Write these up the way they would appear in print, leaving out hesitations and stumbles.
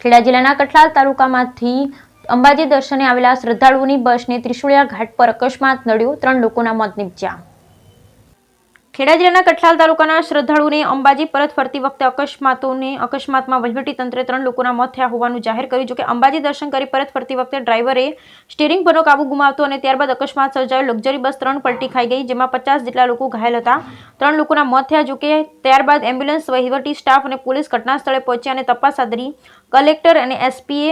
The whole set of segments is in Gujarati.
ખેડા જિલ્લાના કઠલાલ તાલુકામાંથી અંબાજી દર્શને આવેલા શ્રદ્ધાળુઓની બસને ત્રિશુળિયા ઘાટ પર અકસ્માત નડ્યો, 3 લોકોના મોત નીપજ્યા। ખેડા જિલ્લાના કઠલાલ તાલુકાના શ્રદ્ધાળુઓને અંબાજી પરત ફરતી વખતે અકસ્માતમાં વહીવટીતંત્રે 3 લોકોના મોત થયા હોવાનું જાહેર કર્યું। જોકે અંબાજી દર્શન કરી પરત ફરતી વખતે ડ્રાઈવરે સ્ટીયરિંગ પરનો કાબુ ગુમાવતો અને ત્યારબાદ અકસ્માત સર્જાયો। લક્ઝરી બસ 3 પલટી ખાઈ ગઈ, જેમાં 50 જેટલા લોકો ઘાયલ હતા। 3 લોકોના મોત થયા। જોકે ત્યારબાદ એમ્બ્યુલન્સ, વહીવટી સ્ટાફ અને પોલીસ ઘટના સ્થળે પહોંચ્યા અને તપાસ હાથ ધરી। કલેક્ટર અને એસપીએ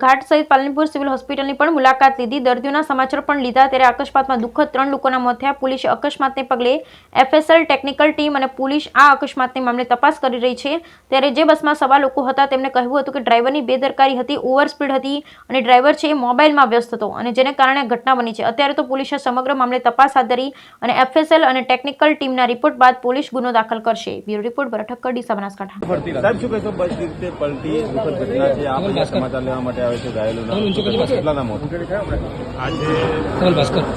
ઘાટ સહિત પાલનપુર સિવિલ હોસ્પિટલની પણ મુલાકાત લીધી, દર્દીઓના સમાચાર પણ લીધા। ત્યારે અકસ્માતમાં દુઃખદ 3 લોકોના મોત થયા। પોલીસે અકસ્માતને પગલે એફએસએલ ટેકનિકલ ટીમ અને પોલીસ આ અકસ્માતને મામલે તપાસ કરી રહી છે। ત્યારે જે બસમાં સવાર લોકો હતા તેમને કહ્યું હતું કે ડ્રાઈવરની બેદરકારી હતી, ઓવર સ્પીડ હતી અને ડ્રાઈવર છે એ મોબાઈલમાં વ્યસ્ત હતો અને જેને કારણે ઘટના બની છે। અત્યારે તો પોલીસે સમગ્ર મામલે તપાસ હાથ ધરી અને એફએસએલ અને ટેકનિકલ ટીમના રિપોર્ટ બાદ પોલીસ ગુનો દાખલ કરશે। બ્યુરો રિપોર્ટ ભરત ઠક્કર, ડીસા, આજે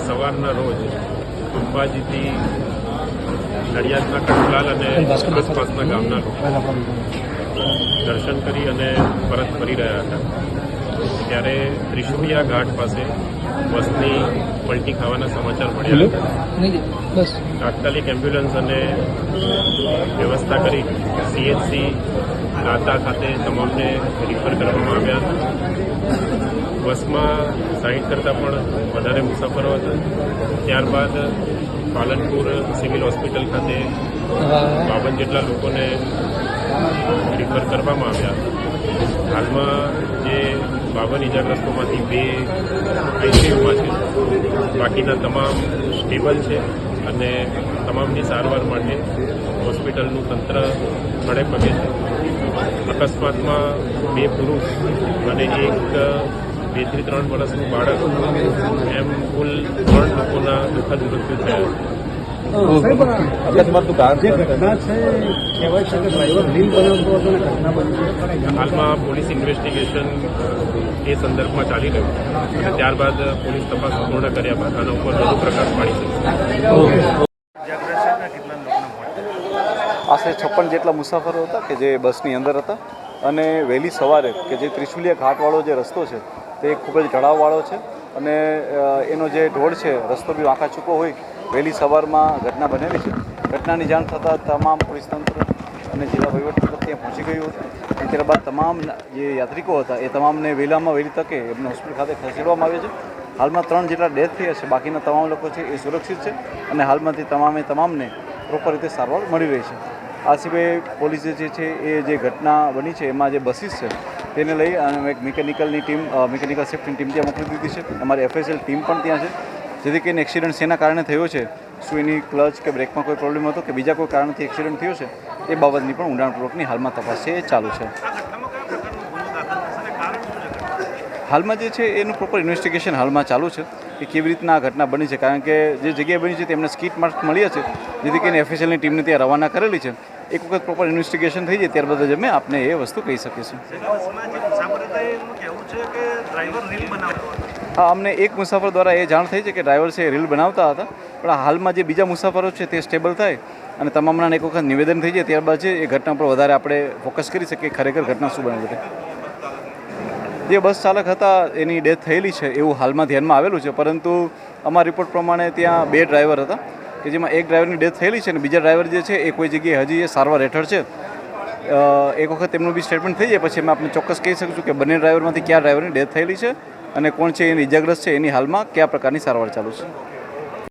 સવારના રોજ અંબાજીથી નડિયાદના કઠલાલ અને આસપાસના ગામના લોકો દર્શન કરી અને પરત ફરી રહ્યા હતા ત્યારે ત્રિશુળિયા ઘાટ પાસે બસની પલટી ખાવાના સમાચાર મળ્યા હતા। તાત્કાલિક એમ્બ્યુલન્સ અને વ્યવસ્થા કરી સીએચસી દાતા ખાતે તમામને રિફર કરવામાં આવ્યા હતા। બસમાં 60 કરતાં પણ વધારે મુસાફરો હતા। ત્યારબાદ પાલનપુર સિવિલ હોસ્પિટલ ખાતે 52 જેટલા લોકોને રિફર કરવામાં આવ્યા। હાલમાં જે 52 ઇજાગ્રસ્તોમાંથી 2 આઈસીયુમાં છે, બાકીના તમામ સ્ટેબલ છે અને તમામની સારવાર માટે હોસ્પિટલનું તંત્ર ખડે પગે છે। અકસ્માતમાં 2 પુરુષ અને 1 2 થી 3 વર્ષનું બાળક એમ કુલ 3 લોકોના દુઃખદ મૃત્યુ થયા। હાલમાં પોલીસ ઇન્વેસ્ટિગેશન એ સંદર્ભમાં ચાલી રહ્યું છે અને ત્યારબાદ પોલીસ તપાસ પૂર્ણ કર્યા બાદ આના ઉપર વધુ પ્રકાશ પાડી શકશે। આશરે 56 જેટલા મુસાફરો હતા કે જે બસની અંદર હતા અને વહેલી સવારે કે જે ત્રિશુલિયા ઘાટવાળો જે રસ્તો છે તે ખૂબ જ ઢળાવવાળો છે અને એનો જે ઢોળ છે રસ્તો બી વાંકા ચૂકો હોય, વહેલી સવારમાં ઘટના બનેલી છે। ઘટનાની જાણ થતાં તમામ પોલીસ તંત્ર અને જિલ્લા વહીવટીતંત્ર ત્યાં પહોંચી ગયું હતું અને ત્યારબાદ તમામ જે યાત્રિકો હતા એ તમામને વહેલામાં વહેલી તકે એમને હોસ્પિટલ ખાતે ખસેડવામાં આવ્યા છે। હાલમાં 3 જેટલા ડેથ થયા છે, બાકીના તમામ લોકો છે એ સુરક્ષિત છે અને હાલમાંથી તમામને પ્રોપર રીતે સારવાર મળી રહી છે। આ સિવાય પોલીસે જે છે એ જે ઘટના બની છે એમાં જે બસીસ છે તેને લઈ અને એક મિકેનિકલની ટીમ, મિકેનિકલ સેફ્ટીની ટીમ ત્યાં મોકલી દીધી છે। અમારી એફએસએલ ટીમ પણ ત્યાં છે, જેથી કરીને એક્સિડન્ટ શેના કારણે થયો છે, શું એની ક્લચ કે બ્રેકમાં કોઈ પ્રોબ્લેમ હતો કે બીજા કોઈ કારણથી એક્સિડન્ટ થયો છે એ બાબતની પણ ઊંડાણપૂર્વકની હાલમાં તપાસ છે એ ચાલુ છે। હાલમાં જે છે એનું પ્રોપર ઇન્વેસ્ટિગેશન હાલમાં ચાલુ છે કે કેવી રીતના આ ઘટના બની છે, કારણ કે જે જગ્યાએ બની છે તેમને સ્કીટ માર્ક્સ મળ્યા છે, જેથી કરીને એફએસએલની ટીમને ત્યાં રવાના કરેલી છે। એક વખત પ્રોપર ઇન્વેસ્ટિગેશન થઈ જાય ત્યારબાદ જ અમે આપને એ વસ્તુ કહી શકીશું। હા, અમને એક મુસાફર દ્વારા એ જાણ થઈ છે કે ડ્રાઈવર છે રીલ બનાવતા હતા, પણ હાલમાં જે બીજા મુસાફરો છે તે સ્ટેબલ થાય અને તમામના એક વખત નિવેદન થઈ જાય ત્યારબાદ છે એ ઘટના પર વધારે આપણે ફોકસ કરી શકીએ ખરેખર ઘટના શું બની હતી। જે બસ ચાલક હતા એની ડેથ થયેલી છે એવું હાલમાં ધ્યાનમાં આવેલું છે, પરંતુ અમારા રિપોર્ટ પ્રમાણે ત્યાં 2 ડ્રાઈવર હતા કે જેમાં એક ડ્રાઈવરની ડેથ થયેલી છે અને બીજા ડ્રાઈવર જે છે એ કોઈ જગ્યાએ હજી એ સારવાર હેઠળ છે। એક વખત તેમનું બી સ્ટેટમેન્ટ થઈ જાય પછી અમે આપણે ચોક્કસ કહી શકીશું કે બંને ડ્રાઈવરમાંથી કયા ડ્રાઈવરની ડેથ થયેલી છે અને કોણ છે એની ઇજાગ્રસ્ત છે, એની હાલમાં કયા પ્રકારની સારવાર ચાલુ છે।